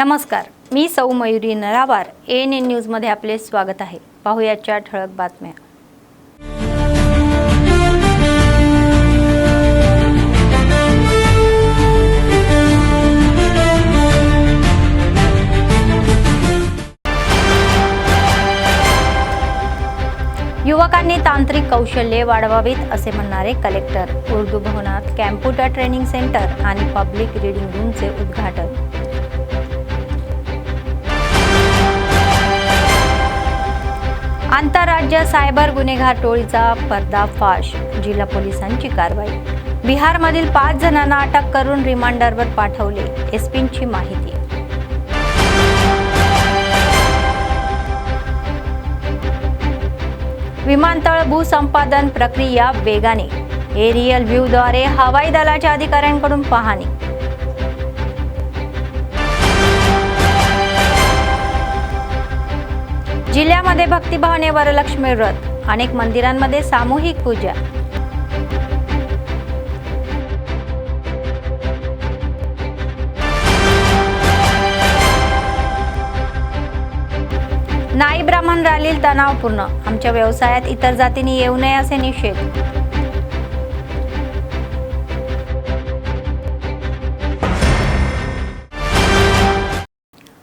नमस्कार, मी सौ मयुरी नरावार. ANN न्यूजमध्ये आपले स्वागत आहे. पाहूयाच्या ठळक बातम्या. युवकांनी तांत्रिक कौशल्ये वाढवावीत असे म्हणणारे कलेक्टर. उर्दू भवनात कॅम्प्युटर ट्रेनिंग सेंटर आणि पब्लिक रीडिंग रूमचे उद्घाटन. आंतरराज्य सायबर गुन्हेगार टोळीचा पर्दाफाश, जिल्हा पोलिसांची कारवाई. बिहारमधील 5 जणांना अटक करून रिमांडरवर पाठवले, एसपींची माहिती. विमानतळ भूसंपादन प्रक्रिया वेगाने, एरियल व्ह्यूद्वारे हवाई दलाच्या अधिकाऱ्यांकडून पाहणी. जिल्ह्यामध्ये भक्तिभावाने वरलक्ष्मी व्रत, अनेक मंदिरांमध्ये सामूहिक पूजा. नाई ब्राह्मण रॅलीत तणावपूर्ण, आमच्या व्यवसायात इतर जातींनी येऊ नये असे निषेध.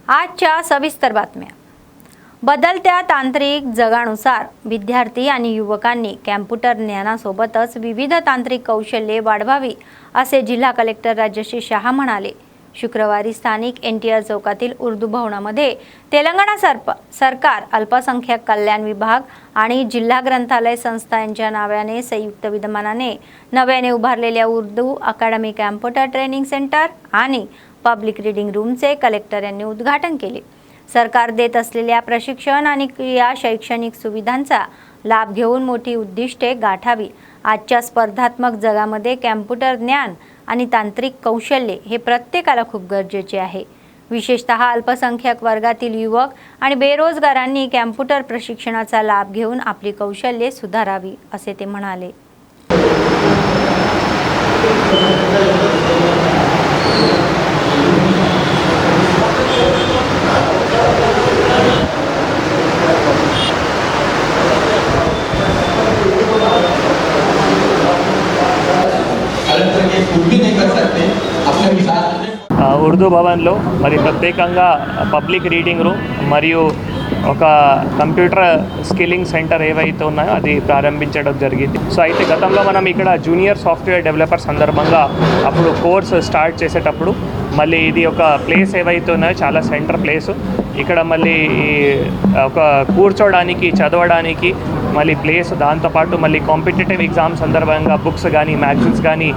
आजच्या सविस्तर बातम्या. बदलत्या तांत्रिक जगानुसार विद्यार्थी आणि युवकांनी कॅम्प्युटर ज्ञानासोबतच विविध तांत्रिक कौशल्ये वाढवावी असे जिल्हा कलेक्टर राजश्री शहा म्हणाले. शुक्रवारी स्थानिक NTR चौकातील उर्दू भवनामध्ये तेलंगणा सरकार अल्पसंख्याक कल्याण विभाग आणि जिल्हा ग्रंथालय संस्था यांच्या नावाने संयुक्त विद्यमानाने नव्याने उभारलेल्या उर्दू अकादमी कॅम्प्युटर ट्रेनिंग सेंटर आणि पब्लिक रीडिंग रूमचे कलेक्टर यांनी उद्घाटन केले. सरकार देत असलेल्या प्रशिक्षण आणि या शैक्षणिक सुविधांचा लाभ घेऊन मोठी उद्दिष्टे गाठावी. आजच्या स्पर्धात्मक जगामध्ये कॅम्प्युटर ज्ञान आणि तांत्रिक कौशल्ये हे प्रत्येकाला खूप गरजेचे आहे. विशेषतः अल्पसंख्याक वर्गातील युवक आणि बेरोजगारांनी कॅम्प्युटर प्रशिक्षणाचा लाभ घेऊन आपली कौशल्ये सुधारावी असे ते म्हणाले. ఉర్దూ భవన్లో మరి ప్రత్యేకంగా పబ్లిక్ రీడింగ్ రూమ్ మరియు ఒక కంప్యూటర్ స్కిల్లింగ్ సెంటర్ ఏవైతే ఉన్నాయో అది ప్రారంభించడం జరిగింది. సో అయితే గతంలో మనం ఇక్కడ జూనియర్ సాఫ్ట్వేర్ డెవలపర్ సందర్భంగా అప్పుడు కోర్స్ స్టార్ట్ చేసేటప్పుడు మళ్ళీ ఇది ఒక ప్లేస్ ఏవైతే ఉన్నాయో చాలా సెంటర్ ప్లేసు. ఇక్కడ మళ్ళీ ఒక కూర్చోడానికి చదవడానికి మళ్ళీ ప్లేస్, దాంతోపాటు మళ్ళీ కాంపిటేటివ్ ఎగ్జామ్ సందర్భంగా బుక్స్ కానీ మ్యాగజైన్స్ కానీ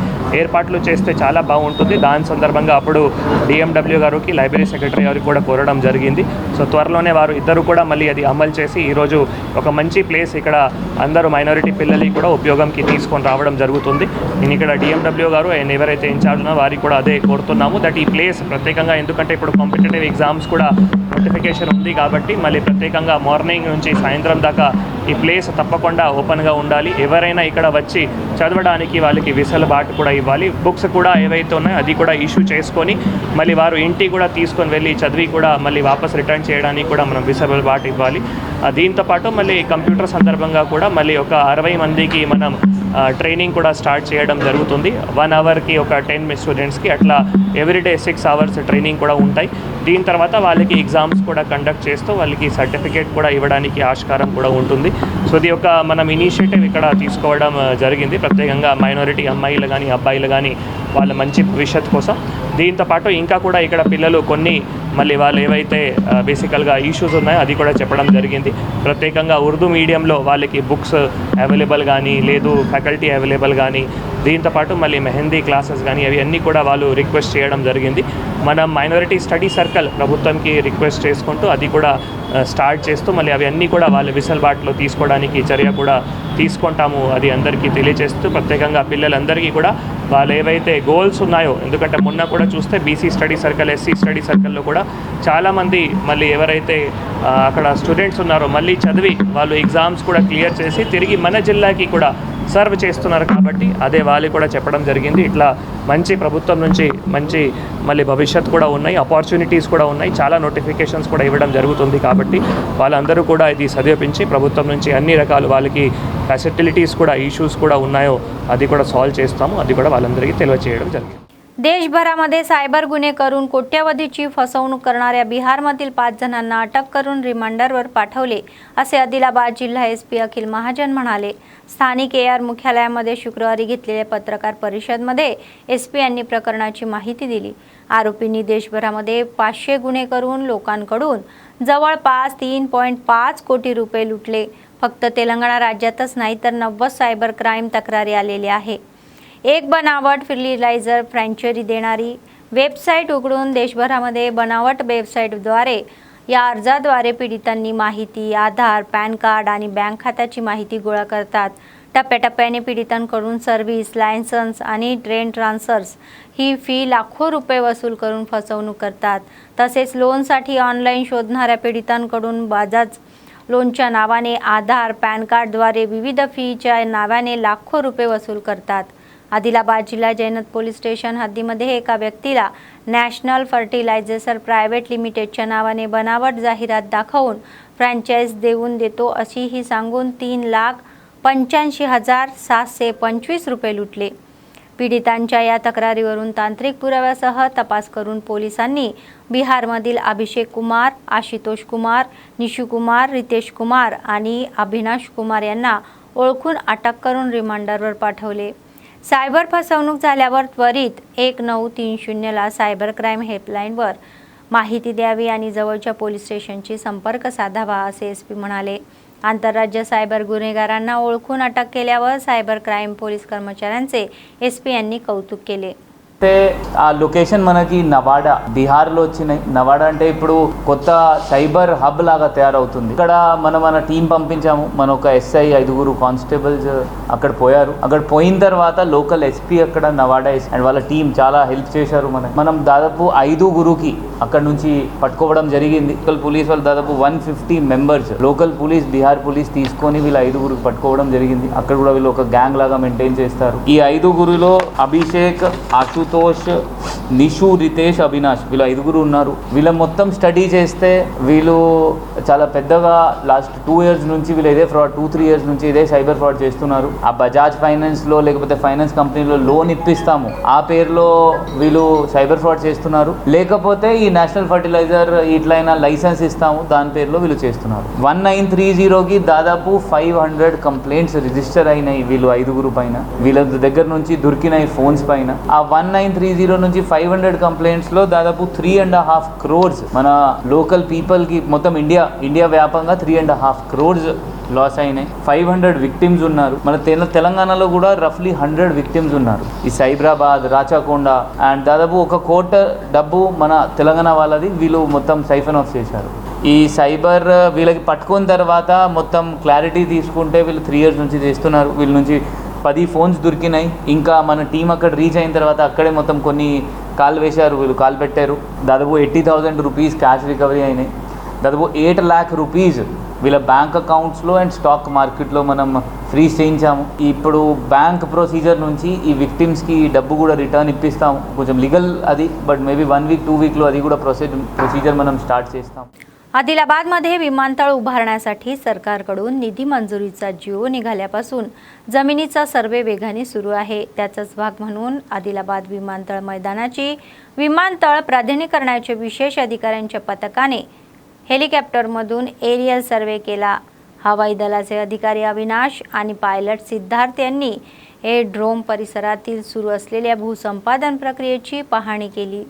ఏర్పాట్లు చేస్తే చాలా బాగుంటుంది. దాని సందర్భంగా అప్పుడు DMW గారికి, లైబ్రరీ సెక్రటరీ గారికి కూడా కోరడం జరిగింది. సో త్వరలోనే వారు ఇద్దరు కూడా మళ్ళీ అది అమలు చేసి ఈరోజు ఒక మంచి ప్లేస్ ఇక్కడ అందరూ మైనారిటీ పిల్లలకి కూడా ఉపయోగంకి తీసుకొని రావడం జరుగుతుంది. నేను ఇక్కడ DMW గారు అండ్ ఎవరైతే ఇన్ఛార్జ్ ఉన్నారో వారికి కూడా అదే కోరుతున్నాము దట్ ఈ ప్లేస్ ప్రత్యేకంగా, ఎందుకంటే ఇప్పుడు కాంపిటేటివ్ ఎగ్జామ్స్ కూడా నోటిఫికేషన్ ఉంది కాబట్టి మళ్ళీ ప్రత్యేకంగా మార్నింగ్ నుంచి సాయంత్రం దాకా ఈ ప్లేస్ తప్పకుండా ఓపెన్గా ఉండాలి. ఎవరైనా ఇక్కడ వచ్చి చదవడానికి వాళ్ళకి వెసులుబాటు కూడా ఇవ్వాలి. బుక్స్ కూడా ఏవైతే ఉన్నాయో అది కూడా ఇష్యూ చేసుకొని మళ్ళీ వారు ఇంటికి కూడా తీసుకొని వెళ్ళి చదివి కూడా మళ్ళీ వాపస్ రిటర్న్ చేయడానికి కూడా మనం వెసులుబాటు ఇవ్వాలి. దీంతోపాటు మళ్ళీ కంప్యూటర్ సందర్భంగా కూడా మళ్ళీ ఒక 60 మందికి మనం ట్రైనింగ్ కూడా స్టార్ట్ చేయడం జరుగుతుంది. 1 అవర్కి ఒక 10 స్టూడెంట్స్కి అట్లా ఎవ్రీడే 6 అవర్స్ ట్రైనింగ్ కూడా ఉంటాయి. దీని తర్వాత వాళ్ళకి ఎగ్జామ్స్ కూడా కండక్ట్ చేస్తూ వాళ్ళకి సర్టిఫికేట్ కూడా ఇవ్వడానికి ఆస్కారం కూడా ఉంటుంది. సో ఇది ఒక మనం ఇనిషియేటివ్ ఇక్కడ తీసుకోవడం జరిగింది, ప్రత్యేకంగా మైనారిటీ అమ్మాయిలు కానీ అబ్బాయిలు కానీ వాళ్ళ మంచి భవిష్యత్ కోసం. దీంతోపాటు ఇంకా కూడా ఇక్కడ పిల్లలు కొన్ని మళ్ళీ వాళ్ళు ఏవైతే బేసికల్గా ఇష్యూస్ ఉన్నాయో అది కూడా చెప్పడం జరిగింది. ప్రత్యేకంగా ఉర్దూ మీడియంలో వాళ్ళకి బుక్స్ అవైలబుల్ కానీ లేదు, ఫ్యాకల్టీ అవైలబుల్ కానీ, దీంతోపాటు మళ్ళీ మెహందీ క్లాసెస్ కానీ అవి అన్నీ కూడా వాళ్ళు రిక్వెస్ట్ చేయడం జరిగింది. మనం మైనారిటీ స్టడీ సర్కిల్ ప్రభుత్వంకి రిక్వెస్ట్ చేసుకుంటూ అది కూడా స్టార్ట్ చేస్తూ మళ్ళీ అవి అన్నీ కూడా వాళ్ళ వెసులుబాటులో తీసుకోవడానికి చర్య కూడా తీసుకుంటాము అది అందరికీ తెలియజేస్తూ, ప్రత్యేకంగా పిల్లలందరికీ కూడా వాళ్ళు ఏవైతే గోల్స్ ఉన్నాయో, ఎందుకంటే మొన్న కూడా చూస్తే BC study circle, SC study సర్కిల్లో కూడా చాలామంది మళ్ళీ ఎవరైతే అక్కడ స్టూడెంట్స్ ఉన్నారో మళ్ళీ చదివి వాళ్ళు ఎగ్జామ్స్ కూడా క్లియర్ చేసి తిరిగి మన జిల్లాకి కూడా సర్వ్ చేస్తున్నారు కాబట్టి అదే వాళ్ళు కూడా చెప్పడం జరిగింది. ఇట్లా మంచి ప్రభుత్వం నుంచి మంచి మళ్ళీ భవిష్యత్తు కూడా ఉన్నాయి, ఆపర్చునిటీస్ కూడా ఉన్నాయి, చాలా నోటిఫికేషన్స్ కూడా ఇవ్వడం జరుగుతుంది. కాబట్టి వాళ్ళందరూ కూడా ఇది సదుపయోగించి ప్రభుత్వం నుంచి అన్ని రకాల వాళ్ళకి ఫెసిలిటీస్ కూడా इश्यूज కూడా ఉన్నాయో అది కూడా सॉल्व చేస్తాము. అది కూడా వాళ్ళందరికీ తెలియజేయడం జరిగింది. देशभरामध्ये सायबर गुन्हे करून कोट्यवधीची फसवणूक करणाऱ्या बिहारमधील 5 जणांना अटक करून रिमांडरवर पाठवले असे आदिलाबाद जिल्हा एसपी अखिल महाजन म्हणाले. स्थानिक AR मुख्यालयामध्ये शुक्रवारी घेतलेल्या पत्रकार परिषदेमध्ये एसपी यांनी प्रकरणाची माहिती दिली. आरोपींनी देशभरामध्ये 500 गुन्हे करून लोकांकडून जवळपास 3.5 कोटी रुपये लुटले. फक्त तेलंगणा राज्यातच नाही तर 90 सायबर क्राईम तक्रारी आलेल्या आहे. एक बनावट फर्टिलायझर फ्रँचायझी देणारी वेबसाईट उघडून देशभरामध्ये बनावट वेबसाईटद्वारे या अर्जाद्वारे पीडितांनी माहिती, आधार, पॅन कार्ड आणि बँक खात्याची माहिती गोळा करतात. टप्प्याटप्प्याने पीडितांकडून सर्व्हिस, लायसन्स आणि ट्रेन ट्रान्सफर्स ही फी लाखो रुपये वसूल करून फसवणूक करतात. तसेच लोनसाठी ऑनलाईन शोधणाऱ्या पीडितांकडून बजाज लोनच्या नावाने आधार, पॅन कार्डद्वारे विविध फीच्या नावाने लाखो रुपये वसूल करतात. आदिलाबाद जिल्हा जैनत पोलीस स्टेशन हद्दीमध्ये एका व्यक्तीला नॅशनल फर्टिलायझर प्रायव्हेट लिमिटेडच्या नावाने बनावट जाहिरात दाखवून फ्रँचाइज देऊन देतो अशी ही सांगून 3,85,725 रुपये लुटले. पीडितांच्या या तक्रारीवरून तांत्रिक पुराव्यासह तपास करून पोलिसांनी बिहारमधील अभिषेक कुमार, आशुतोष कुमार, निशू कुमार, रितेश कुमार आणि अभिनाश कुमार यांना ओळखून अटक करून रिमांडरवर पाठवले. सायबर फसवणूक झाल्यावर त्वरित 1930ला सायबर क्राईम हेल्पलाईनवर माहिती द्यावी आणि जवळच्या पोलीस स्टेशनशी संपर्क साधावा असे एसपी म्हणाले. आंतरराज्य सायबर गुन्हेगारांना ओळखून अटक केल्यावर सायबर क्राईम पोलीस कर्मचाऱ्यांचे एसपी यांनी कौतुक केले. ఆ లొకేషన్ మనకి నవాడా, బిహార్లో వచ్చినాయి. నవాడా అంటే ఇప్పుడు కొత్త సైబర్ హబ్ లాగా తయారవుతుంది. ఇక్కడ మన టీం పంపించాము. మన ఒక ఎస్ఐ 5 కానిస్టేబుల్స్ అక్కడ పోయారు. అక్కడ పోయిన తర్వాత లోకల్ ఎస్పీ అక్కడ నవాడా అండ్ వాళ్ళ టీం చాలా హెల్ప్ చేశారు. మనం దాదాపు 5 అక్కడ నుంచి పట్టుకోవడం జరిగింది. లోకల్ పోలీస్ వాళ్ళు దాదాపు 150 members local police, Bihar police తీసుకొని వీళ్ళ 5 పట్టుకోవడం జరిగింది. అక్కడ కూడా వీళ్ళు ఒక గ్యాంగ్ లాగా మెయింటైన్ చేస్తారు. ఈ 5 అభిషేక్, ఆశుతోష్, నిషు, రితేష్, అవినాష్ వీళ్ళు 5 ఉన్నారు. వీళ్ళ మొత్తం స్టడీ చేస్తే వీళ్ళు చాలా పెద్దగా లాస్ట్ 2 ఇయర్స్ నుంచి వీళ్ళు ఇదే ఫ్రాడ్, 2-3 ఇయర్స్ నుంచి ఇదే సైబర్ ఫ్రాడ్ చేస్తున్నారు. ఆ బజాజ్ ఫైనాన్స్లో లేకపోతే ఫైనాన్స్ కంపెనీలో లోన్ ఇప్పిస్తాము ఆ పేరులో వీళ్ళు సైబర్ ఫ్రాడ్ చేస్తున్నారు. లేకపోతే ఈ నేషనల్ ఫర్టిలైజర్ ఇట్లయినా లైసెన్స్ ఇస్తాము దాని పేరులో వీళ్ళు చేస్తున్నారు. 1930కి దాదాపు 500 కంప్లైంట్స్ రిజిస్టర్ అయినాయి వీళ్ళు 5 పైన. వీళ్ళ దగ్గర నుంచి దొరికినాయి ఫోన్స్ పైన. ఆ 1930 నుంచి 500 కంప్లైంట్స్లో దాదాపు 3.5 crores మన లోకల్ పీపుల్కి మొత్తం ఇండియా వ్యాపంగా 3.5 crores లాస్ అయినాయి. 500 విక్టిమ్స్ ఉన్నారు. మన తెలంగాణలో కూడా రఫ్లీ 100 విక్టిమ్స్ ఉన్నారు. ఈ సైబరాబాద్, రాచకొండ అండ్ దాదాపు 1 కోటి డబ్బు మన తెలంగాణ వాళ్ళది వీళ్ళు మొత్తం సైఫన్ ఆఫ్ చేశారు. ఈ సైబర్ వీళ్ళకి పట్టుకున్న తర్వాత మొత్తం క్లారిటీ తీసుకుంటే వీళ్ళు 3 ఇయర్స్ నుంచి చేస్తున్నారు. వీళ్ళ నుంచి 10 ఫోన్స్ దొరికినాయి. ఇంకా మన టీం అక్కడ రీచ్ అయిన తర్వాత అక్కడే మొత్తం కొన్ని కాల్ వేశారు, వీళ్ళు కాల్ పెట్టారు. దాదాపు 80,000 రూపీస్ క్యాష్ రికవరీ అయినాయి. దాదాపు 8 lakh రూపీస్ వీళ్ళ బ్యాంక్ అకౌంట్స్లో అండ్ స్టాక్ మార్కెట్లో మనం ఫ్రీజ్ చేయించాము. ఇప్పుడు బ్యాంక్ ప్రొసీజర్ నుంచి ఈ విక్టిమ్స్కి డబ్బు కూడా రిటర్న్ ఇప్పిస్తాము. కొంచెం లీగల్ అది, బట్ మేబీ 1 week 2 weekలో అది కూడా ప్రొసీజర్ మనం స్టార్ట్ చేస్తాం. आदिलाबादमध्ये विमानतळ उभारण्यासाठी सरकारकडून निधी मंजुरीचा जीव निघाल्यापासून जमिनीचा सर्वे वेगाने सुरू आहे. त्याचाच भाग म्हणून आदिलाबाद विमानतळ मैदानाची विमानतळ प्राधिकरणाच्या विशेष अधिकाऱ्यांच्या पथकाने हेलिकॉप्टरमधून एरियल सर्वे केला. हवाई दलाचे अधिकारी अविनाश आणि पायलट सिद्धार्थ यांनी एअरड्रोम परिसरातील सुरू असलेल्या भूसंपादन प्रक्रियेची पाहणी केली.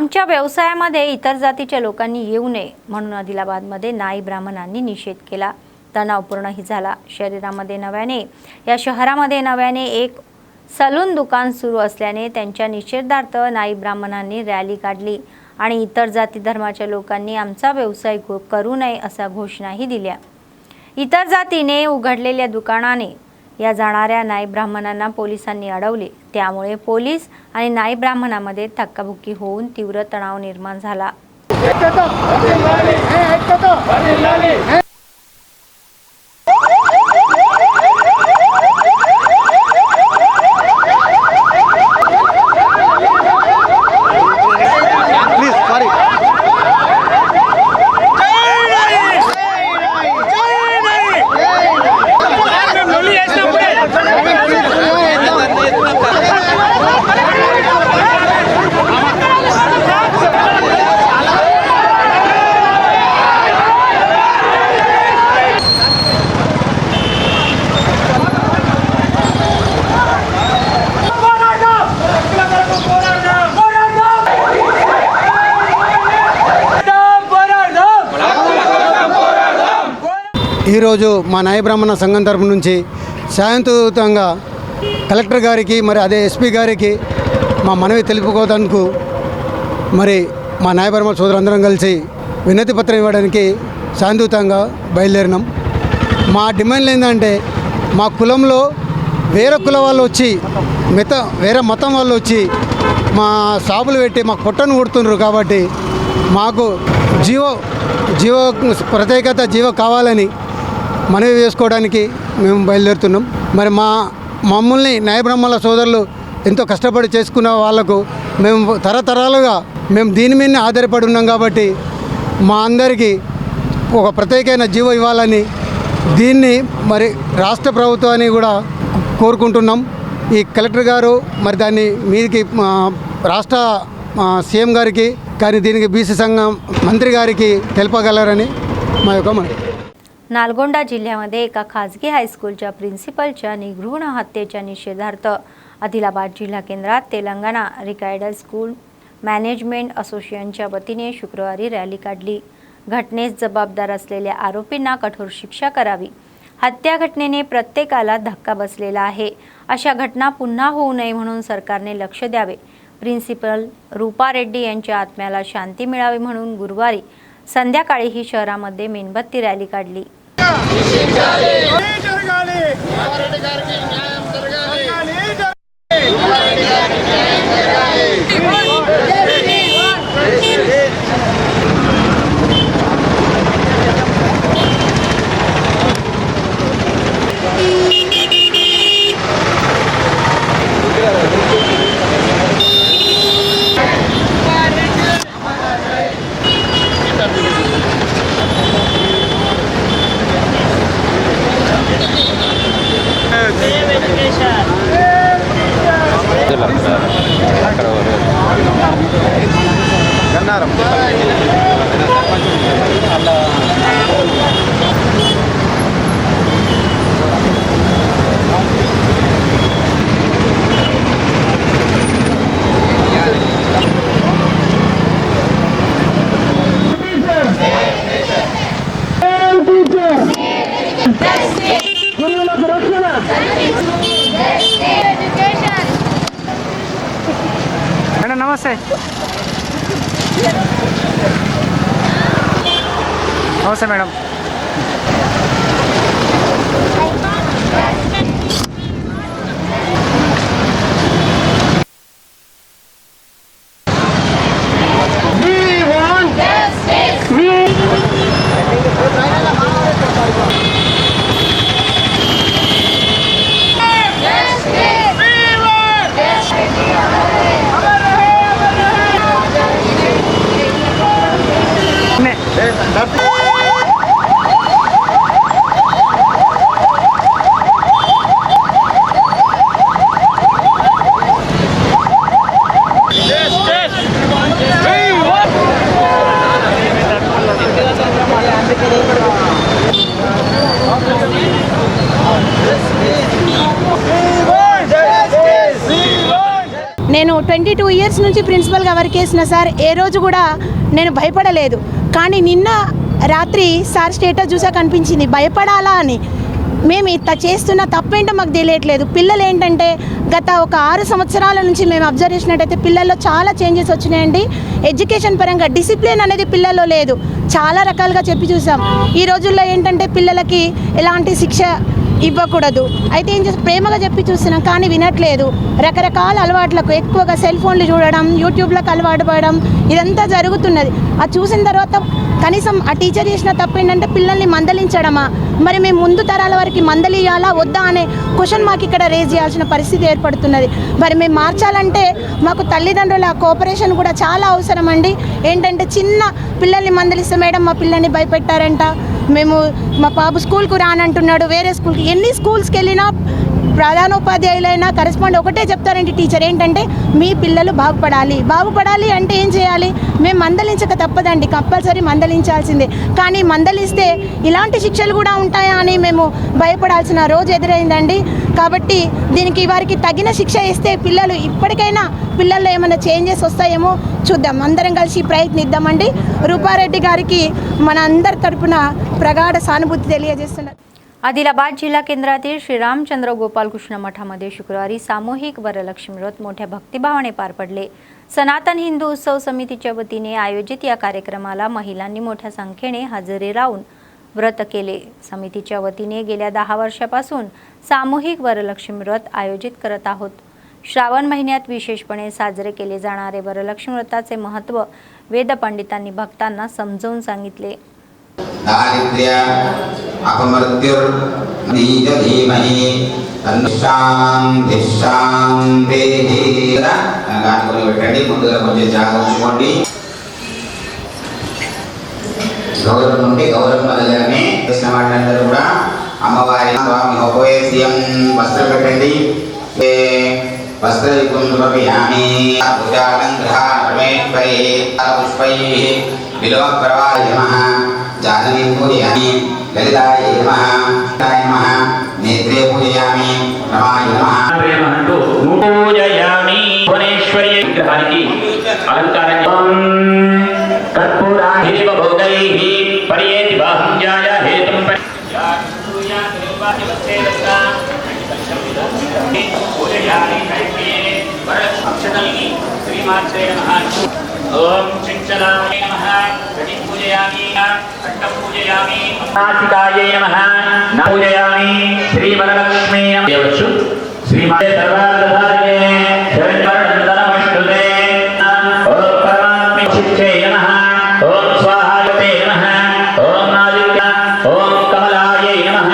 आमच्या व्यवसायामध्ये इतर जातीच्या लोकांनी येऊ नये म्हणून आदिलाबादमध्ये नाई ब्राह्मणांनी निषेध केला. तणावपूर्णही झाला. या शहरामध्ये नव्याने एक सलून दुकान सुरू असल्याने त्यांच्या निषेधार्थ नाई ब्राह्मणांनी रॅली काढली आणि इतर जाती धर्माच्या लोकांनी आमचा व्यवसाय करू नये अशा घोषणाही दिल्या. इतर जातीने उघडलेल्या दुकानाने या जाणाऱ्या नाई ब्राह्मणांना पोलिसांनी अडवले. त्यामुळे पोलीस आणि नाई ब्राह्मणामध्ये धक्काबुक्की होऊन तीव्र तणाव निर्माण झाला. ఈరోజు మా నాయ బ్రాహ్మణ సంఘం తరపు నుంచి శాంతియుతంగా కలెక్టర్ గారికి మరి అదే ఎస్పీ గారికి మా మనవి తెలుపుకోవడానికి మరి మా నాయ బ్రాహ్మణ సోదరులందరం కలిసి వినతి పత్రం ఇవ్వడానికి శాంతియుతంగా బయలుదేరినాం. మా డిమాండ్లు ఏంటంటే మా కులంలో వేరే కుల వాళ్ళు వచ్చి వేరే మతం వాళ్ళు వచ్చి మా షాపులు పెట్టి మాకు పొట్టను కొడుతున్నారు. కాబట్టి మాకు జీవో ప్రత్యేకత జీవో కావాలని మనవి చేసుకోవడానికి మేము బయలుదేరుతున్నాం. మరి మమ్మల్ని న్యాయ బ్రాహ్మణుల సోదరులు ఎంతో కష్టపడి చేసుకున్న వాళ్ళకు మేము తరతరాలుగా దీని మీదనే ఆధారపడి ఉన్నాం. కాబట్టి మా అందరికీ ఒక ప్రత్యేకమైన జీవో ఇవ్వాలని దీన్ని మరి రాష్ట్ర ప్రభుత్వాన్ని కూడా కోరుకుంటున్నాం. ఈ కలెక్టర్ గారు మరి దాన్ని మీదికి రాష్ట్ర సీఎం గారికి కానీ దీనికి బీసీ సంఘం మంత్రి గారికి తెలపగలరని మా యొక్క మనవి. नालगोंडा जिल्ह्यामध्ये एका खाजगी हायस्कूलच्या प्रिन्सिपलच्या निगृण हत्येच्या निषेधार्थ आदिलाबाद जिल्हा केंद्रात तेलंगणा रिकायडल स्कूल मॅनेजमेंट असोसिएशनच्या वतीने शुक्रवारी रॅली काढली. घटनेस जबाबदार असलेल्या आरोपींना कठोर शिक्षा करावी. हत्या घटनेने प्रत्येकाला धक्का बसलेला आहे. अशा घटना पुन्हा होऊ नये म्हणून सरकारने लक्ष द्यावे. प्रिन्सिपल रूपा रेड्डी यांच्या आत्म्याला शांती मिळावी म्हणून गुरुवारी संध्याकाळी ही शहरामध्ये मेणबत्ती रॅली काढली. मैडम नमस्ते. नमस्ते मैडम. నేను 22 ఇయర్స్ నుంచి ప్రిన్సిపల్గా వర్క్ చేసిన సార్, ఏ రోజు కూడా నేను భయపడలేదు. కానీ నిన్న రాత్రి సార్ స్టేటస్ చూసాక అనిపించింది భయపడాలా అని. మేము ఇట్లా చేస్తున్న తప్పేంటో మాకు తెలియట్లేదు. పిల్లలు ఏంటంటే గత ఒక 6 సంవత్సరాల నుంచి మేము అబ్జర్వ్ చేసినట్టయితే పిల్లల్లో చాలా చేంజెస్ వచ్చినాయండి. ఎడ్యుకేషన్ పరంగా డిసిప్లిన్ అనేది పిల్లల్లో లేదు. చాలా రకాలుగా చెప్పి చూసాం. ఈ రోజుల్లో ఏంటంటే పిల్లలకి ఎలాంటి శిక్ష ఇవ్వకూడదు, అయితే ఏం చేసి ప్రేమగా చెప్పి చూస్తున్నాం కానీ వినట్లేదు. రకరకాల అలవాట్లకు ఎక్కువగా సెల్ ఫోన్లు చూడడం, యూట్యూబ్లకు అలవాటు పడడం, ఇదంతా జరుగుతున్నది. అది చూసిన తర్వాత కనీసం ఆ టీచర్ చేసిన తప్పు ఏంటంటే పిల్లల్ని మందలించడమా, మరి మేము ముందు తరాల వరకు మందలియాలా వద్దా అనే క్వశ్చన్ మాకు ఇక్కడ రేజ్ చేయాల్సిన పరిస్థితి ఏర్పడుతున్నది. మరి మేము మార్చాలంటే మాకు తల్లిదండ్రుల కోఆపరేషన్ కూడా చాలా అవసరం అండి. ఏంటంటే చిన్న పిల్లల్ని మందలిస్తే మేడం మా పిల్లల్ని భయపెట్టారంట, మేము మా బాబు స్కూల్కు రానంటున్నాడు, వేరే స్కూల్కి, ఎన్ని స్కూల్స్కి వెళ్ళినా ప్రధానోపాధ్యాయులైనా కరెస్పాండ్ ఒకటే చెప్తారండి టీచర్, ఏంటంటే మీ పిల్లలు బాగుపడాలి అంటే ఏం చేయాలి, మేము మందలించక తప్పదండి, కంపల్సరీ మందలించాల్సిందే. కానీ మందలిస్తే ఇలాంటి శిక్షలు కూడా ఉంటాయా అని మేము భయపడాల్సిన రోజు ఎదురైందండి. కాబట్టి దీనికి వారికి తగిన శిక్ష ఇస్తే పిల్లలు ఇప్పటికైనా పిల్లల్లో ఏమైనా చేంజెస్ వస్తాయేమో చూద్దాం, అందరం కలిసి ప్రయత్నిద్దామండి. రూపారెడ్డి గారికి మన అందరి तर्फुन प्रगाढ सानुभूती తెలియజేస్తున్నారు. आदिलाबाद जिल्हा केंद्रातील श्री रामचंद्र गोपाल कृष्ण मठामध्ये शुक्रवारी सामूहिक वरलक्ष्मी व्रत मोठ्या भक्तिभावाने पार पडले. सनातन हिंदू उत्सव समितीच्या वतीने आयोजित या कार्यक्रमाला महिलांनी मोठ्या संख्येने हजेरी लावून व्रत केले. समितीच्या वतीने गेल्या 10 वर्षापासून सामूहिक वरलक्ष्मी व्रत आयोजित करत आहोत. श्रावण महिन्यात विशेषपणे साजरे केले जाणारे वरलक्ष्मी व्रताचे महत्त्व वेद पंडितांनी भक्तांना समजावून सांगितले. दारिद्र्य अपमृत्युर बीज धीमहि तन्शांति शांतिः गानी పెట్టండి. ముందుగా కొంచెం జాగ్రత్తగా గౌరవం నుండి గౌరవం మొదలగానే చేసిన వాళ్ళందరూ కూడా అమ్మవారి స్వామి హోపోయేసియం వస్త్రం పెట్టండి. వస్త్రయుగం సమర్పయామి. పూజాలంగ్రహాణ పరమేశ్వరి పుష్పైః విలోమ ప్రవాహ నమః. जानवी पूजयामि. ललिताय नमः. ताय नमः. नेत्रे पूजयामि. रमाय नमः. प्रेमहंतु पूजयामि. भुवनेश्वरी विग्रहाనికి अलंकारं कर्पूराहि भोगैः पर्येति बाहुञ्जाय हेतुं पूजयामि. श्रीमात्रे नमः. ओम चिंचलाय नमः. गणि पूजयामि. अट्टं पूजयामि. नासिकायै नमः. पूजयामि. श्री वरलक्ष्मी देवचु श्रीमाते सर्वार्थधारिणे शरणवरदनमस्तुते. ओम परमात्मे चित्ते नमः. ओम स्वाहायते नमः. ओम नादित्य. ओम कमलायै नमः.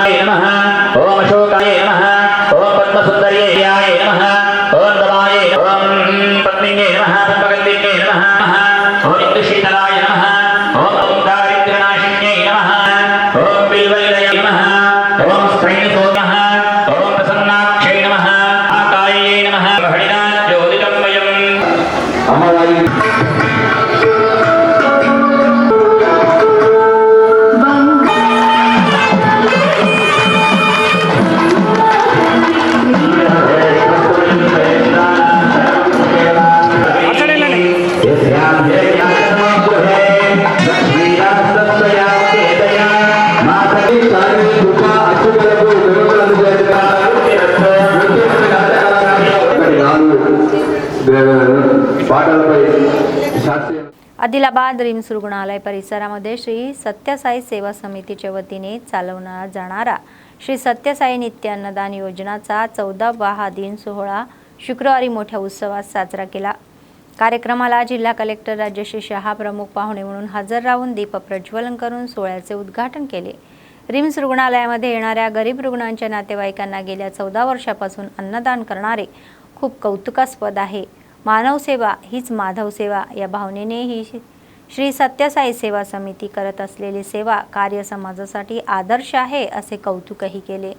ओम अशोकाय नमः. ओम पद्मसुन्दर्यै नमः. ओम दमायै ओम पत्नीये नमः. पद्मगन्धिन्ये नमः. ओम इंद्रशीतलाय नमः. ओम दारिद्र्यनाशिन्यै नमः. ओम बिल्वैलये नमः. ओम स्त्रैणसोमः. ओम प्रसन्नाक्षै नमः. आकायै नमः. हरिणा ज्योतिर्मयम् अमवायि आदिलाबाद रिम्स रुग्णालय परिसरामध्ये श्री सत्यसाई सेवा समितीच्या वतीने चालवला जाणारा श्री सत्यसाई नित्य अन्नदान योजनाचा 14वा हा दिन सोहळा शुक्रवारी मोठ्या उत्सवात साजरा केला. कार्यक्रमाला जिल्हा कलेक्टर राजश्री शहा प्रमुख पाहुणे म्हणून हजर राहून दीप प्रज्वलन करून सोहळ्याचे उद्घाटन केले. रिम्स रुग्णालयामध्ये येणाऱ्या गरीब रुग्णांच्या नातेवाईकांना गेल्या 14 वर्षापासून अन्नदान करणारे खूप कौतुकास्पद आहे. मानव सेवा हीच माधव सेवा या भावनेने ही श्री सत्यसाई सेवा समिती करत असलेली सेवा कार्य समाजासाठी आदर्श आहे असे कौतुकही केले.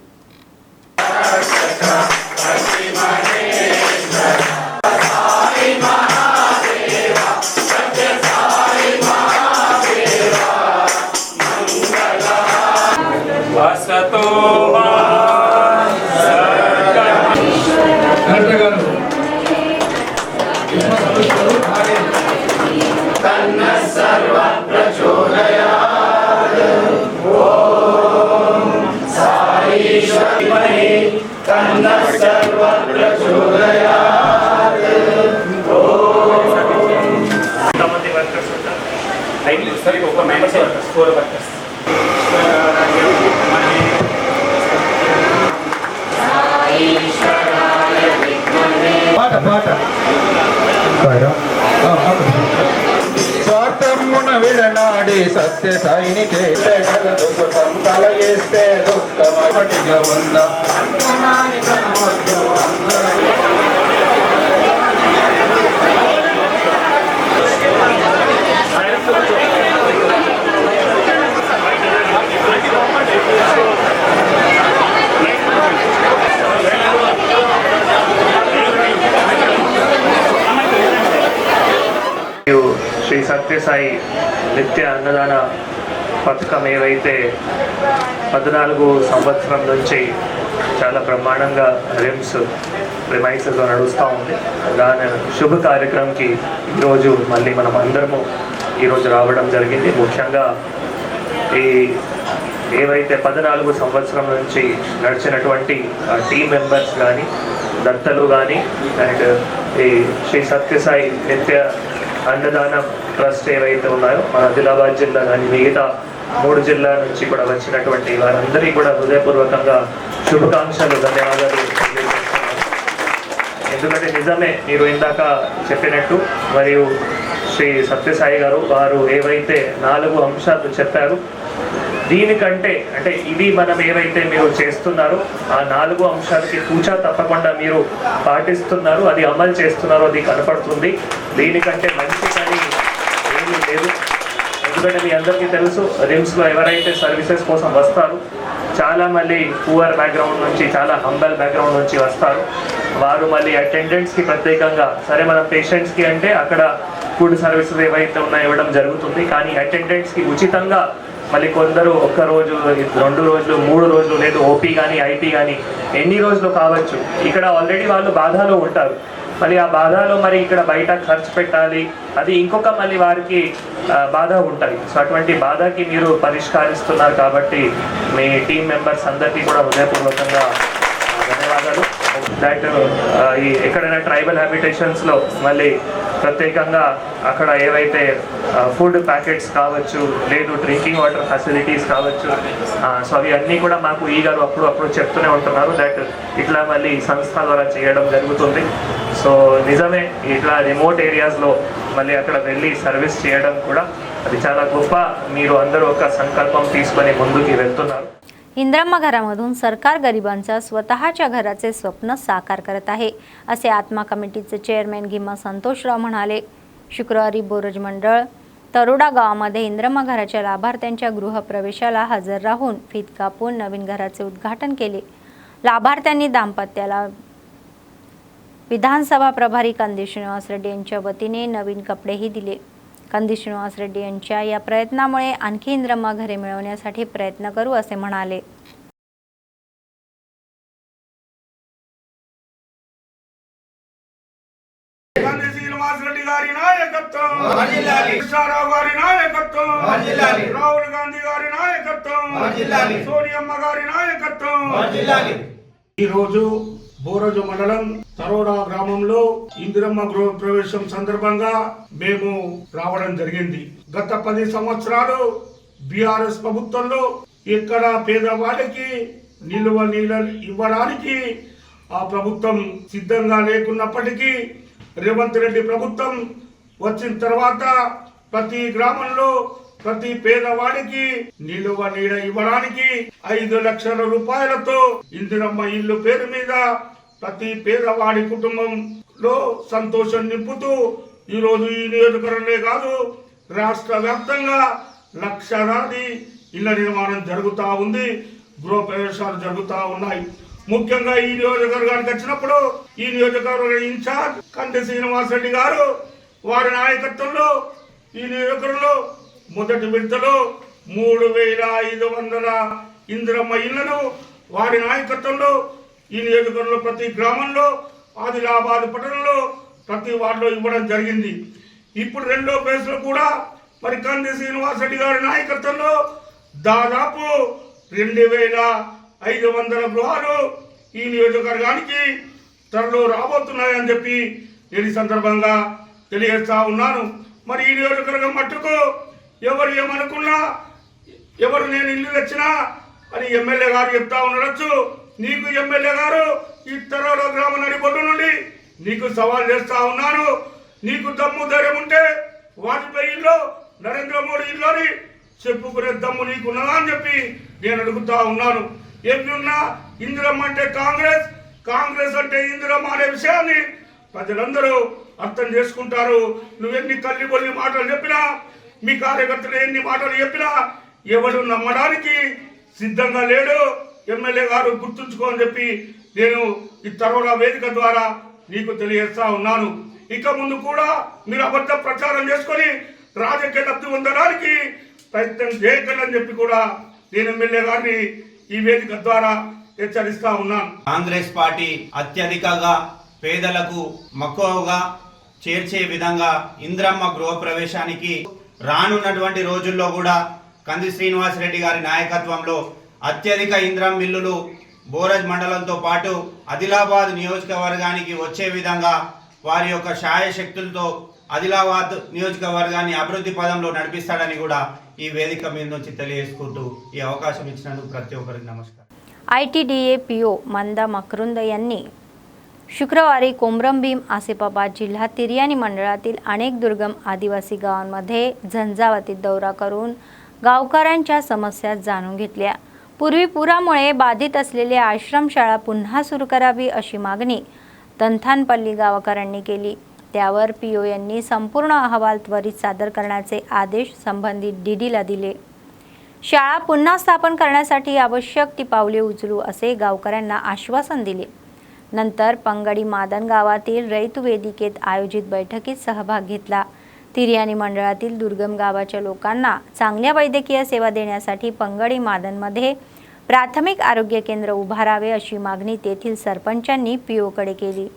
ఎంతమంది వర్కర్స్ ఉంటారు? ఒక మెంబర్స్ 4 వర్కర్స్. స్వార్థమున విడనాడి సత్య సాయినికే దుఃఖం కలగేస్తే దుఃఖమటిగా ఉందా శ్రీ సత్యసాయి నిత్య అన్నదాన పథకం ఏవైతే 14 సంవత్సరం నుంచి చాలా బ్రహ్మాండంగా రిమైన్స్లో నడుస్తూ ఉంది. దాని శుభ కార్యక్రమంకి ఈరోజు మళ్ళీ మనం అందరము ఈరోజు రావడం జరిగింది. ముఖ్యంగా ఈ ఏవైతే 14 సంవత్సరం నుంచి నడిచినటువంటి టీం మెంబర్స్ కానీ దత్తలు కానీ అండ్ ఈ శ్రీ సత్యసాయి నిత్య అన్నదానం ట్రస్ట్ ఏవైతే ఉన్నాయో మన ఆదిలాబాద్ జిల్లా కానీ మిగతా 3 జిల్లాల నుంచి కూడా వచ్చినటువంటి వారందరికీ కూడా హృదయపూర్వకంగా శుభాకాంక్షలు, ధన్యవాదాలు తెలియజేస్తున్నాను. ఎందుకంటే నిజమే మీరు ఇందాక చెప్పినట్టు మరియు శ్రీ సత్యసాయి గారు వారు ఏవైతే 4 అంశాలు చెప్పారు, దీనికంటే అంటే ఇది మనం ఏవైతే మీరు చేస్తున్నారో ఆ 4 అంశాలకి తూచా తప్పకుండా మీరు పాటిస్తున్నారు, అది అమలు చేస్తున్నారు, అది కనపడుతుంది. దీనికంటే మంచి కానీ ఏమీ లేదు. ఎందుకంటే మీ అందరికీ తెలుసు, రిమ్స్లో ఎవరైతే సర్వీసెస్ కోసం వస్తారు చాలా మళ్ళీ పూర్ బ్యాక్గ్రౌండ్ నుంచి, చాలా హంబల్ బ్యాక్గ్రౌండ్ నుంచి వస్తారు. వారు మళ్ళీ అటెండెంట్స్కి ప్రత్యేకంగా సరే మనం పేషెంట్స్కి అంటే అక్కడ ఫుడ్ సర్వీసెస్ ఏవైతే ఉన్నాయో ఇవ్వడం జరుగుతుంది. కానీ అటెండెంట్స్కి ఉచితంగా మళ్ళీ కొందరు 1 రోజు 2 రోజులు 3 రోజులు లేదు ఓపీ కానీ ఐపీ కానీ ఎన్ని రోజులు కావచ్చు, ఇక్కడ ఆల్రెడీ వాళ్ళు బాధలో ఉంటారు. మళ్ళీ ఆ బాధలో మరి ఇక్కడ బయట ఖర్చు పెట్టాలి, అది ఇంకొక మళ్ళీ వారికి బాధ ఉంటుంది. సో అటువంటి బాధకి మీరు పరిష్కరిస్తున్నారు కాబట్టి మీ టీం మెంబర్స్ అందరికీ కూడా హృదయపూర్వకంగా ధన్యవాదాలు. దట్ ఈ ఎక్కడైనా ట్రైబల్ హ్యాబిటేషన్స్లో మళ్ళీ ప్రత్యేకంగా అక్కడ ఏవైతే ఫుడ్ ప్యాకెట్స్ కావచ్చు, లేదు డ్రింకింగ్ వాటర్ ఫెసిలిటీస్ కావచ్చు, సో అవి అన్నీ కూడా మాకు ఈ గారు అప్పుడు చెప్తూనే ఉంటున్నారు. దట్ ఇట్లా మళ్ళీ సంస్థ ద్వారా చేయడం జరుగుతుంది. సో నిజమే ఇట్లా రిమోట్ ఏరియాస్లో మళ్ళీ అక్కడ వెళ్ళి సర్వీస్ చేయడం కూడా అది చాలా गप्पा. మీరు అందరూ ఒక संकल्पम తీసుకొని ముందుకు వెళ్తున్నారు. इंद्रम्मा घरामधून सरकार गरिबांच्या स्वतःच्या घराचे स्वप्न साकार करत आहे, असे आत्मा कमिटीचे चेअरमॅन गिम्मा संतोषराव म्हणाले. शुक्रवारी बोरज मंडळ तरोडा गावामध्ये इंद्रम्मा घराच्या लाभार्थ्यांच्या गृहप्रवेशाला हजर राहून फीत कापून नवीन घराचे उद्घाटन केले. लाभार्थ्यांनी दाम्पत्याला विधानसभा प्रभारी कंदी श्रीनिवास रेड्डी यांच्या वतीने नवीन कपडेही दिले. कंदी श्रीनिवास रेड्डी यांच्या या प्रयत्नामुळे आणखी इंद्रम्मा घरे मिळवण्यासाठी प्रयत्न करू असे म्हणाले. कंदी श्रीनिवास रेड्डी गारी नायकत्వం వర్ధిల్లాలి, కృష్ణారావు గారి నాయకత్వం వర్ధిల్లాలి, రాహుల్ గాంధీ గారి నాయకత్వం వర్ధిల్లాలి, సోనియమ్మ గారి నాయకత్వం వర్ధిల్లాలి. ఈ రోజు బోరజు మండలం తరోడా గ్రామంలో ఇందిరమ్మ గృహ ప్రవేశం సందర్భంగా మేము రావడం జరిగింది. గత 10 సంవత్సరాలు బీఆర్ఎస్ ప్రభుత్వంలో ఇక్కడ పేదవాళ్ళకి నిలువ నీళ్ళు ఇవ్వడానికి ఆ ప్రభుత్వం సిద్ధంగా లేకున్నప్పటికీ రేవంత్ రెడ్డి ప్రభుత్వం వచ్చిన తర్వాత ప్రతి గ్రామంలో ప్రతి పేదవాడికి నిలువ నీడ ఇవ్వడానికి 5 లక్షల రూపాయలతో ఇందిరమ్మ ఇల్లు పేరు మీద ప్రతి పేదవాడి కుటుంబంలో సంతోషం నింపుతూ ఈరోజు ఈ నియోజకవర్గంలో కాదు రాష్ట్ర వ్యాప్తంగా లక్షలాది ఇళ్ల నిర్మాణం జరుగుతూ ఉంది, గృహ ప్రవేశాలు జరుగుతూ ఉన్నాయి. ముఖ్యంగా ఈ నియోజకవర్గానికి వచ్చినప్పుడు ఈ నియోజకవర్గ ఇన్ఛార్జ్ కంది శ్రీనివాస్ రెడ్డి గారు వారి నాయకత్వంలో ఈ నియోజకవర్గంలో మొదటి విడతలో 3500 ఇందిరమ్మ ఇళ్లను వారి నాయకత్వంలో ఈ నియోజకవర్గంలో ప్రతి గ్రామంలో ఆదిలాబాద్ పట్టణంలో ప్రతి వార్డులో ఇవ్వడం జరిగింది. ఇప్పుడు రెండో ఫేజ్లో కూడా మరి కంది శ్రీనివాస్ రెడ్డి గారి నాయకత్వంలో దాదాపు 2500 గృహాలు ఈ నియోజకవర్గానికి త్వరలో రాబోతున్నాయని చెప్పి నేను ఈ సందర్భంగా తెలియజేస్తా ఉన్నాను. మరి ఈ నియోజకవర్గం మట్టుకు ఎవరు ఏమనుకున్నా, ఎవరు నేను ఇల్లు తెచ్చినా అని ఎమ్మెల్యే గారు చెప్తా ఉండొచ్చు. నీకు ఎమ్మెల్యే గారు ఈ తెరవల గ్రామ నడిబొడ్డు నుండి నీకు సవాల్ చేస్తా ఉన్నాను. నీకు దమ్ము ధైర్యం ఉంటే వాజ్పేయి ఇల్లు, నరేంద్ర మోడీ ఇల్లుని చెప్పుకునే దమ్ము నీకున్నదా అని చెప్పి నేను అడుగుతా ఉన్నాను. ఏమి ఉన్నా ఇందిరమ్మ అంటే కాంగ్రెస్, కాంగ్రెస్ అంటే ఇందిరమ్మ అనే విషయాన్ని ప్రజలందరూ అర్థం చేసుకుంటారు. నువ్వెన్ని కల్లిబొల్లి మాటలు చెప్పినా, మీ కార్యకర్తలు ఎన్ని మాటలు చెప్పినా ఎవడు నమ్మడానికి సిద్ధంగా లేడు. ఎమ్మెల్యే గారు గుర్తుంచుకో అని చెప్పి నేను ఈ తరవల వేదిక ద్వారా నీకు తెలియజేస్తా ఉన్నాను. ఇక ముందు కూడా మీరు అబద్ధ ప్రచారం చేసుకొని రాజకీయ లబ్ధి పొందడానికి ప్రయత్నం చేయగలని చెప్పి కూడా నేను ఎమ్మెల్యే గారిని ఈ వేదిక ద్వారా హెచ్చరిస్తా ఉన్నాను. కాంగ్రెస్ పార్టీ అత్యధికంగా పేదలకు మక్కువగా చేర్చే విధంగా ఇంద్రమ్మ గృహప్రవేశానికి రానున్నటువంటి రోజుల్లో కూడా కంది శ్రీనివాసరెడ్డి గారి నాయకత్వంలో అత్యధిక ఇంద్రమ్మ ఇల్లులు బోరజ్ మండలంతో పాటు ఆదిలాబాద్ నియోజకవర్గానికి వచ్చే విధంగా వారి యొక్క శాయశక్తులతో ఆదిలాబాద్ నియోజకవర్గాన్ని అభివృద్ధి పదంలో నడిపిస్తాడని కూడా ఈ వేదిక మీద నుంచి తెలియజేసుకుంటూ ఈ అవకాశం ఇచ్చినందుకు ప్రతి ఒక్కరికి नमस्कार. ITDA PO मंदा मकरुंद यांनी शुक्रवारी कोमरमभीम आसिफाबाद जिल्हा तिर्याणी मंडळातील अनेक दुर्गम आदिवासी गावांमध्ये झंझावातीत दौरा करून गावकऱ्यांच्या समस्या जाणून घेतल्या. पूर्वी पुरामुळे बाधित असलेल्या आश्रमशाळा पुन्हा सुरू करावी अशी मागणी तंथानपल्ली गावकऱ्यांनी केली. त्यावर PO यांनी संपूर्ण अहवाल त्वरित सादर करण्याचे आदेश संबंधित DDला दिले. शाळा पुन्हा स्थापन करण्यासाठी आवश्यक ती पावले उचलू असे गावकऱ्यांना आश्वासन दिले. नंतर पंगडी मादन गावातील रयत वेदिकेत आयोजित बैठकीत सहभाग घेतला. तिर्याणी मंडळातील दुर्गम गावाच्या लोकांना चांगल्या वैद्यकीय सेवा देण्यासाठी पंगडी मादनमध्ये प्राथमिक आरोग्य केंद्र उभारावे अशी मागणी तेथील सरपंचांनी PO कडे केली.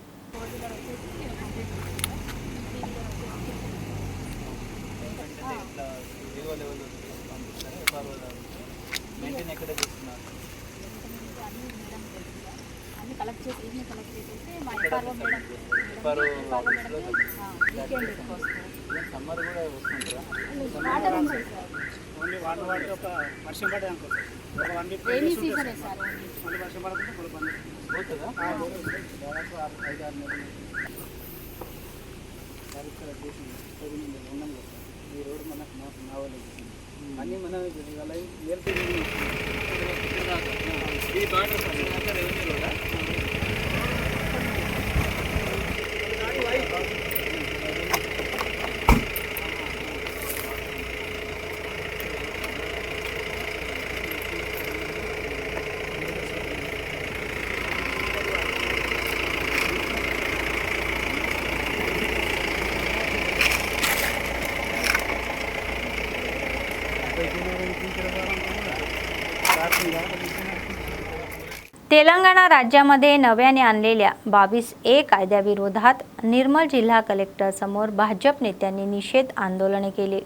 तेलंगणा राज्यामध्ये नव्याने आणलेल्या 22A कायद्याविरोधात निर्मल जिल्हा कलेक्टर समोर भाजप नेत्यांनी निषेध आंदोलने केले.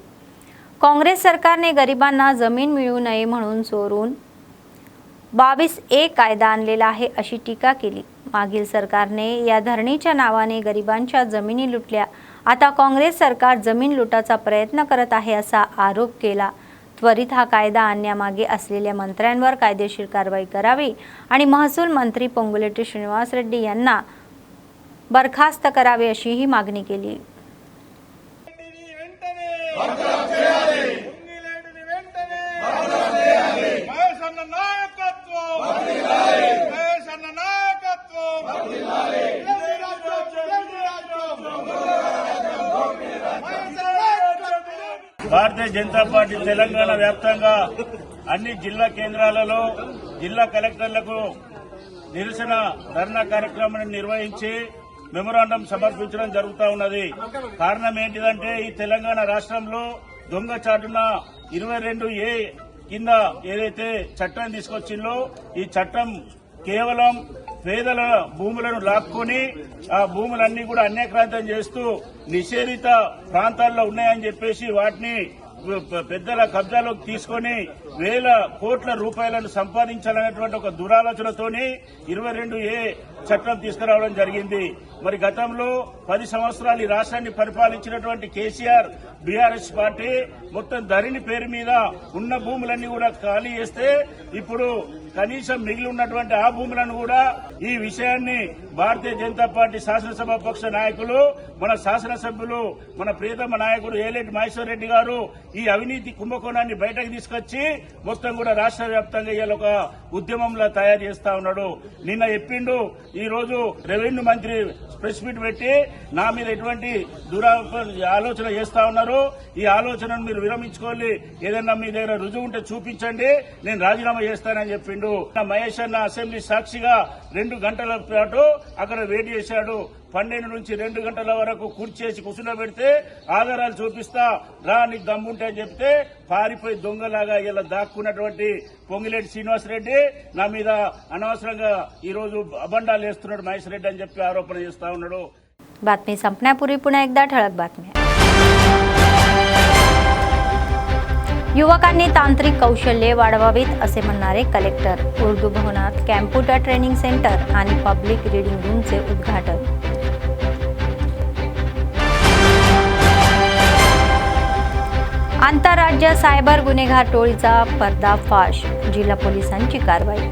काँग्रेस सरकारने गरिबांना जमीन मिळू नये म्हणून चोरून 22A कायदा आणलेला आहे अशी टीका केली. मागील सरकारने या धरणीच्या नावाने गरिबांच्या जमिनी लुटल्या. आता काँग्रेस सरकार जमीन लुटाचा प्रयत्न करत आहे असा आरोप केला. त्वरित हा कायदा आणण्यामागे असलेल्या मंत्र्यांवर कायदेशीर कारवाई करावी आणि महसूल मंत्री पोंगुलेटी श्रीनिवास रेड्डी यांना बरखास्त करावे अशीही मागणी केली. భారతీయ జనతా పార్టీ తెలంగాణ వ్యాప్తంగా అన్ని జిల్లా కేంద్రాలలో జిల్లా కలెక్టర్లకు నిరసన ధర్నా కార్యక్రమాన్ని నిర్వహించి మెమోరాండం సమర్పించడం జరుగుతూ ఉన్నది. కారణం ఏంటిదంటే ఈ తెలంగాణ రాష్ట్రంలో దొంగచాటున 22A కింద ఏదైతే చట్టం తీసుకొచ్చిందో ఈ చట్టం కేవలం పేదల భూములను లాక్కొని ఆ భూములన్నీ కూడా అన్యాక్రాంతం చేస్తూ నిషేధిత ప్రాంతాల్లో ఉన్నాయని చెప్పేసి వాటిని పెద్దల కబ్జాలోకి తీసుకొని వేల కోట్ల రూపాయలను సంపాదించాలనేటువంటి ఒక దురాలోచనతోని 22A చట్టం తీసుకురావడం జరిగింది. మరి గతంలో 10 సంవత్సరాలు ఈ రాష్ట్రాన్ని పరిపాలించినటువంటి కేసీఆర్ బీఆర్ఎస్ పార్టీ మొత్తం ధరణి పేరు మీద ఉన్న భూములన్నీ కూడా ఖాళీ చేస్తే ఇప్పుడు కనీసం మిగిలి ఉన్నటువంటి ఆ భూములను కూడా ఈ విషయాన్ని భారతీయ జనతా పార్టీ శాసనసభ పక్ష నాయకులు మన శాసనసభ్యులు మన ప్రియతమ నాయకుడు ఏలేటి మహేశ్వర్ రెడ్డి గారు ఈ అవినీతి కుంభకోణాన్ని బయటకు తీసుకొచ్చి మొత్తం కూడా రాష్ట్ర వ్యాప్తంగా ఇవాళ ఒక ఉద్యమంలా తయారు చేస్తా ఉన్నాడు. నిన్న చెప్పిండు ఈ రోజు రెవెన్యూ మంత్రి ప్రెస్ మీట్ పెట్టి నా మీద ఎటువంటి ఆలోచన చేస్తా ఉన్నారు, ఈ ఆలోచనను మీరు విరమించుకోవాలి, ఏదన్నా మీ దగ్గర రుజువు ఉంటే చూపించండి, నేను రాజీనామా చేస్తానని చెప్పిండు. మహేష్ అన్న అసెంబ్లీ సాక్షిగా 2 గంటల పాటు అక్కడ వెయిట్ చేశాడు. 12 నుంచి 2 గంటల వరకు కూర్చేసి కూర్చుండబెడితే ఆధారాలు చూపిస్తా రా నీకు దమ్ముంటే అని చెప్తే పారిపోయి దొంగలాగా ఇలా దాక్కున్నటువంటి పొంగిలేటి శ్రీనివాసరెడ్డి నా మీద అనవసరంగా ఈ రోజు अबंडाలు వేస్తున్నాడు మహేష్ రెడ్డి అని చెప్పి ఆరోపణ చేస్తా ఉన్నాడు. बातमी संपण्यापूर्वी पुन्हा एकदा ठळक बातम्या. युवकांनी तांत्रिक कौशल्ये वाढवावीत असे म्हणणारे कलेक्टर. उर्दू भवनात कॅम्प्युटर ट्रेनिंग सेंटर आणि पब्लिक रीडिंग रूमचे उद्घाटन. आंतरराज्य सायबर गुन्हेगार टोळीचा पर्दाफाश. जिल्हा पोलिसांची कारवाई.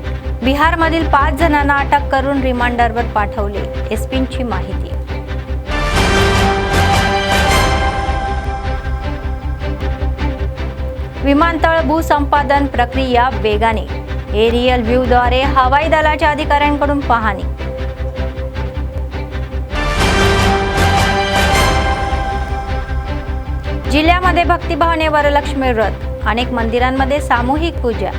बिहारमधील 5 जणांना अटक करून रिमांडरवर पाठवले. एसपींची माहिती. विमानतळ भूसंपादन प्रक्रिया वेगाने. एरियल व्ह्यूद्वारे हवाई दलाच्या अधिकाऱ्यांकडून पाहणी. जिल्ह्यामध्ये भक्तिभावाने वरलक्ष्मी व्रत. अनेक मंदिरांमध्ये सामूहिक पूजा.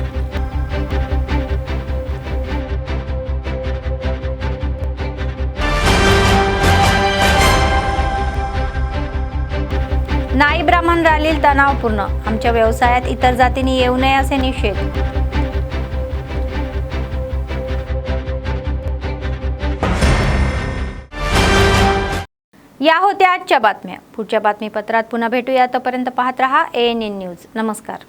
नाई ब्राह्मण रॅलील तणावपूर्ण. आमच्या व्यवसायात इतर जातींनी येऊ नये असे निषेध. या होत्या आजच्या बातम्या. पुढच्या बातमीपत्रात पुन्हा भेटूया. तोपर्यंत पाहत रहा ANN न्यूज. नमस्कार.